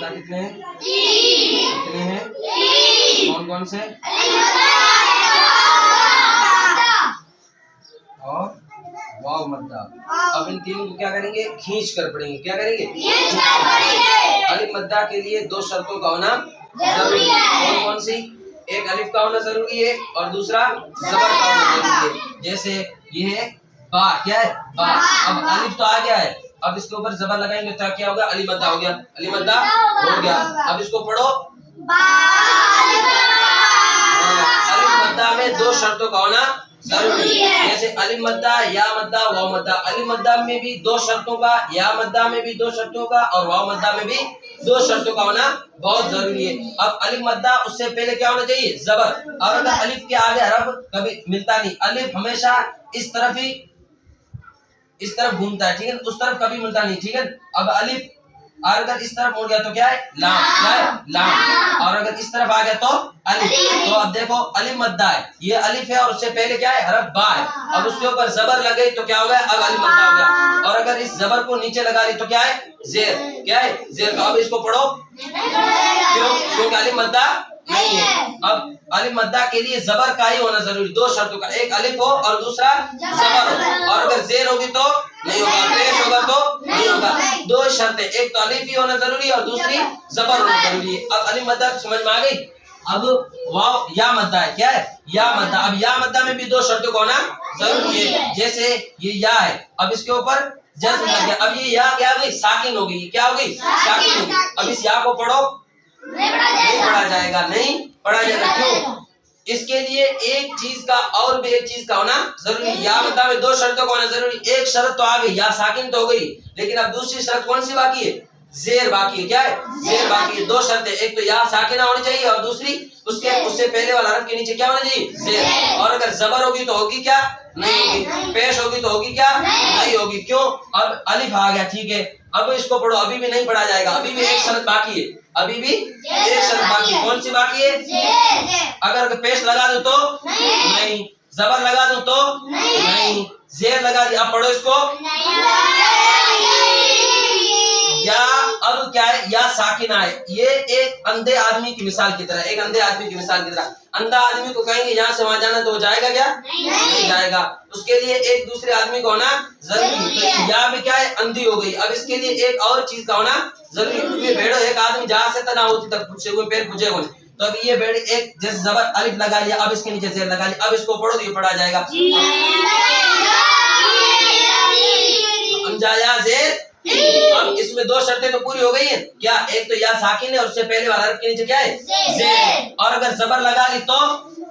मद्दा कितने हैं? कितने हैं? कौन कौन से? और वाव मद्दा। अब इन तीनों को क्या करेंगे? खींच कर पढ़ेंगे। क्या करेंगे? अलिफ मद्दा के लिए दो शर्तों का होना जरूरी है। कौन कौन सी? एक अलिफ का होना जरूरी है और दूसरा जबर का होना जरूरी है। जैसे ये है बा, क्या है? बा। अब अलिफ तो आ गया है, अब इसके ऊपर जबर लगाएंगे तो क्या होगा? अली मद्दा हो गया। अली मद्दा हो गया। अब इसको पढ़ो। अलिफ मद्दा में दो शर्तों का होना जरूरी है। जैसे अलिफ मद्दा, या मद्दा, वाव मद्दा। अलिफ मद्दा में भी दो शर्तों का, या मद्दा में भी दो शर्तों का और वाव मद्दा में भी दो शर्तों का होना बहुत जरूरी है। अब अलिफ मद्दा, उससे पहले क्या होना चाहिए? जबर। और अगर अलिफ के आगे हरफ कभी मिलता नहीं, अलिफ हमेशा इस तरफ ही, इस तरफ घूमता है, ठीक है, उस तरफ कभी मिलता नहीं, ठीक है। अब अलिफ और अगर इस तरफ मुड़ गया तो क्या है? लाम। क्या है? लाम। और अगर इस तरफ आ गया तो अलिफ। तो अब देखो अलिफ मद्दा है, ये अलिफ है और उससे पहले क्या है? हरफ बा है। अब उसके ऊपर जबर लगे तो क्या हो गया? अब अलिफ मद्दा हो गया। और अगर इस जबर को नीचे लगा ली तो क्या है? जेर। क्या है? जेर। अब इसको पढ़ो। क्यों? क्योंकि अलिफ मद्दा नहीं है। अब अलिफ मद्दा के लिए जबर का ही होना जरूरी, दो शर्तों का, एक अलिफ हो और दूसरा जबर हो। और अगर जेर होगी तो नहीं होगा, पेश होगा तो नहीं होगा। दो शर्तें, एक तो अलिफ ही होना जरूरी है और दूसरी जबर होना जरूरी है। अब अलिफ मद्दा समझ में आ गई। अब वाव या मद्दा है, क्या है? या मद्दा। अब या मद्दा में भी दो शर्तों का होना जरूरी है। जैसे ये या है, अब इसके ऊपर जज्म लग गया, अब ये या क्या हो गई? साकिन हो गई। क्या हो गई? साकिन हो गई। अब इस या को पढ़ो। नहीं पढ़ा जाएगा, नहीं पढ़ा जाएगा। क्यों? इसके लिए एक चीज का और भी एक चीज का होना जरूरी है। या मद्दा में दो शर्तों का होना जरूरी। एक शर्त तो आ गई, या साकिन तो हो गई, लेकिन अब दूसरी शर्त कौन सी बाकी है? जेर बाकी है। क्या है? जेर बाकी है। दो शर्तें, एक तो या साकिना होनी चाहिए और दूसरी उससे पहले वाला हरफ के नीचे क्या होना चाहिए? जेर। और अगर जबर होगी तो होगी क्या? नहीं होगी। पेश होगी तो होगी क्या? नहीं होगी। क्यों? अब अलिफ आ गया, ठीक है। अब इसको पढ़ो। अभी भी नहीं पढ़ा जाएगा, अभी भी एक शर्त बाकी है। अभी भी एक शर्त बाकी है। कौन सी बाकी है? अगर पेश लगा दो तो नहीं, जबर लगा दो तो नहीं, जेर लगा दिया। अब पढ़ो इसको। या अब क्या है? या साकिना है। ये एक अंधे आदमी की मिसाल की तरह, एक अंधे आदमी की मिसाल की तरह। अंधा आदमी को कहेंगे यहाँ से वहां जाना तो वो जाएगा क्या? नहीं जाएगा। उसके लिए एक दूसरे आदमी का होना जरूरी। तो या भी क्या है? अंधी हो गई। अब इसके लिए एक और चीज का होना जरूरी। भेड़ो एक आदमी जहाँ से तना होती तक पूछे हुए पैर पूछे हुए, तो अब ये भेड़ एक जैसे जबर अलिफ लगा लिया, अब इसके नीचे जेर लगा लिया। अब इसको पढ़ो तो ये पढ़ा जाएगा। हमजा जेर। अब इसमें दो शर्तें तो पूरी हो गई है। क्या? एक तो या साकिन है और उससे पहले वाला हरफ के नीचे क्या है? जेर। और अगर जबर लगा ली तो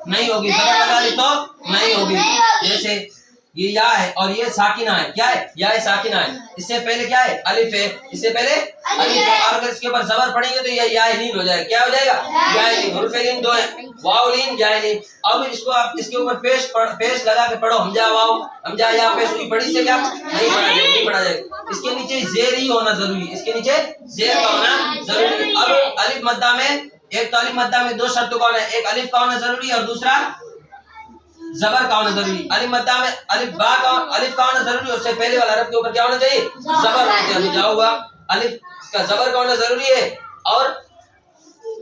नहीं होगी, जबर लगा ली तो नहीं होगी। जैसे ये या है और ये साकिना है। क्या है? या है साकिना है। इससे पहले क्या है? अलिफ है। इससे पहले अलिफ है। और अगर इसके ऊपर जबर पढ़ेंगे तो ये या लीन हो जाएगा। क्या हो जाएगा? या लीन। हुर्फ लीन दो है, वाव लीन, या लीन। अब इसको आप इसके ऊपर पेश लगा के पढ़ो। हमजा वाव, हमजा या पेश हुई, पढ़ी से क्या? नहीं पढ़ा जाएगा, नहीं पढ़ा जाएगा। इसके नीचे जेर ही होना जरूरी, इसके नीचे जेर का होना जरूरी। अब अलिफ मद्दा में, एक तो अलिफ मद्दा में दो शर्तों का होना है, एक अलिफ का होना जरूरी है और दूसरा जबर का होना जरूरी। अलिफ मद्दा में अलिफ का होना जरूरी है, उससे पहले वाला हरफ के ऊपर क्या होना चाहिए? जबर होना चाहिए। क्या होगा? अलिफ का जबर का होना जरूरी है और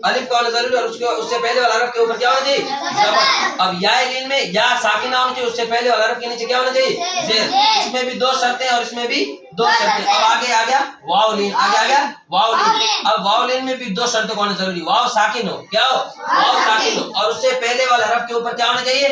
अलिफ का होना जरूरी है और उससे पहले वाला हरफ के ऊपर क्या होना चाहिए? जबर। अब या लीन में या साकिना होनी चाहिए, उससे पहले वाला हरफ के नीचे क्या होना चाहिए? जेर। इसमें भी दो शर्तें और इसमें भी दो शर्तें। अब आगे आ गया वाव लीन, आगे आ गया वाव लीन। अब वाव लीन में भी दो शर्तों का होना जरूरी। वाव साकिन हो, क्या हो? वाव साकिन हो। और उससे पहले वाला हरफ के ऊपर क्या होना चाहिए?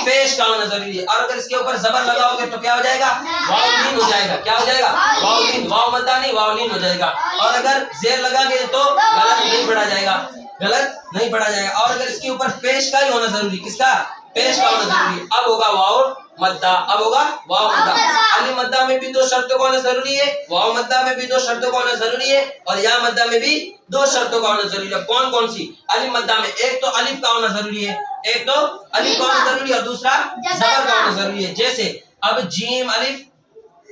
पेश का होना जरूरी है। और अगर इसके ऊपर जबर लगाओगे तो क्या हो जाएगा? वाव लीन हो जाएगा। क्या हो जाएगा? वाव लीन। वाव मद्दा नहीं, वाव लीन हो जाएगा। और अगर जेर लगाओगे तो गलत नहीं पढ़ा जाएगा, गलत नहीं पढ़ा जाएगा। और अगर इसके ऊपर पेश का ही होना जरूरी, किसका? पेश का होना जरूरी। अब होगा वाव मद्दा, अब होगा वाव मद्दा। अलिफ मद्दा में भी दो शर्तों का होना जरूरी है, वाव मद्दा में भी दो शर्तों का होना जरूरी है और या मद्दा में भी दो शर्तों का होना जरूरी है। कौन कौन सी? अलिफ मद्दा में एक तो अलिफ का होना जरूरी है, एक तो अलिफ का होना जरूरी है और दूसरा जबर का होना जरूरी है। जैसे अब जीम अलिफ,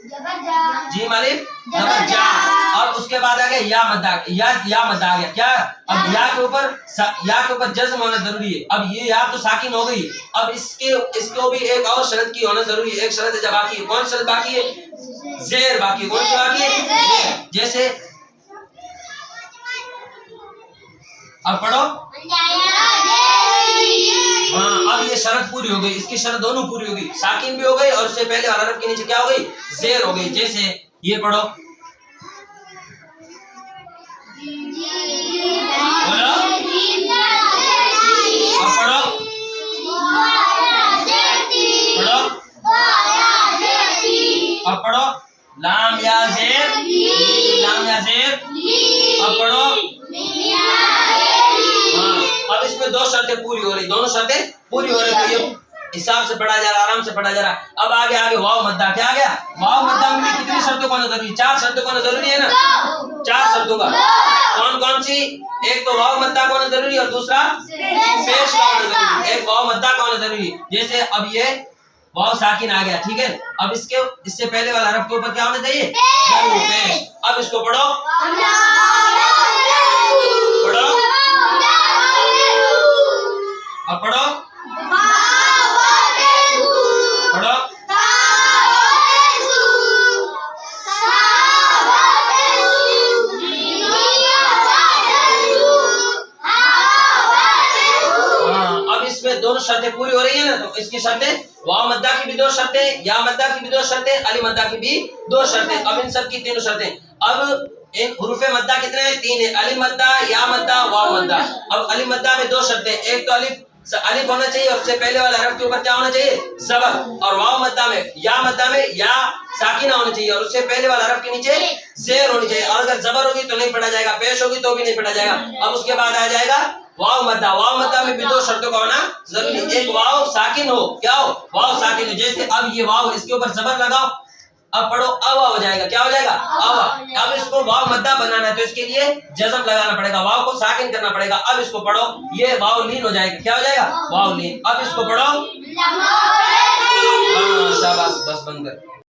जीम अलिफ जबर जा, और उसके बाद आ गया या मद्दा, या मद्दा आ गया। क्या? अब या के ऊपर जज्म होना जरूरी है। अब ये या तो साकिन हो गई। अब इसको भी एक और शर्त की होना जरूरी है, एक शर्त जब बाकी है। कौन शर्त बाकी है? जेर बाकी है। कौन सी बाकी है? जेर। जैसे अब पढ़ो। हाँ, अब ये शर्त पूरी हो गई, इसकी शर्त दोनों पूरी हो गई, साकिन भी हो गई और उससे पहले वाला हरफ के नीचे क्या हो गई, जेर हो गई। जैसे ये पढ़ो, बोलो, अब पढ़ो, पढ़ो, अब पढ़ो, लाम या जेर, लाम या जेर, अब पढ़ो। हाँ, अब इसमें दो शर्तें पूरी हो रही, दोनों शर्तें पूरी हो रही, तो ये हिसाब से पढ़ा जा रहा, आराम से पढ़ा जा रहा। अब आगे आगे वाव मद्दा, क्या आ गया, वाव मद्दा में भी कितनी शर्तों का जरूरी, 4 शर्तों का जरूरी है ना, 4 शर्तों का। कौन कौन सी, एक तो वाव मद्दा का होना जरूरी और दूसरा पेश का होना जरूरी, एक वाव मद्दा का होना जरूरी। जैसे अब ये वाव साकिन आ गया, ठीक है, अब इससे पहले वाला हरफ के ऊपर क्या होना चाहिए, पेश। अब इसको पढ़ो, पढ़ो, अब पढ़ो, पढ़ो, अब इसमें दोनों शर्तें पूरी हो रही है ना, तो इसकी शर्तें वाव मद्दा की भी 2 शर्तें, या मद्दा की भी 2 शर्तें, अली मद्दा की भी 2 शर्तें। अब इन सब की 3 शर्तें। अब इन हुरूफे मद्दा कितने हैं, 3 है, अली मद्दा, या मद्दा, वाव मद्दा। अब अली मद्दा में 2 शर्तें, एक तो अलिफ होना चाहिए और उससे पहले वाले हरफ के ऊपर क्या होना चाहिए, ज़बर। और वाव मद्दा में या साकिना होनी चाहिए और उससे पहले वाले हरफ के नीचे जेर होनी चाहिए। और अगर जबर होगी तो नहीं पढ़ा जाएगा, पेश होगी तो भी नहीं पढ़ा जाएगा। अब उसके बाद आ जाएगा वाव मद्दा, वाव मद्दा में भी 2 शर्तों का होना जरूरी, एक वाव साकिन हो, क्या हो, वाव साकिन हो। जैसे अब ये वाव, इसके ऊपर जबर लगाओ, अब पढ़ो, अवा हो जाएगा, क्या हो जाएगा, अवा। अब इसको वाव मद्दा बनाना है तो इसके लिए जज़म लगाना पड़ेगा, वाव को साकिन करना पड़ेगा। अब इसको पढ़ो, ये वाव लीन हो जाएगा, क्या हो जाएगा, वाव लीन। अब इसको पढ़ो, शाबाश, बस बंद कर।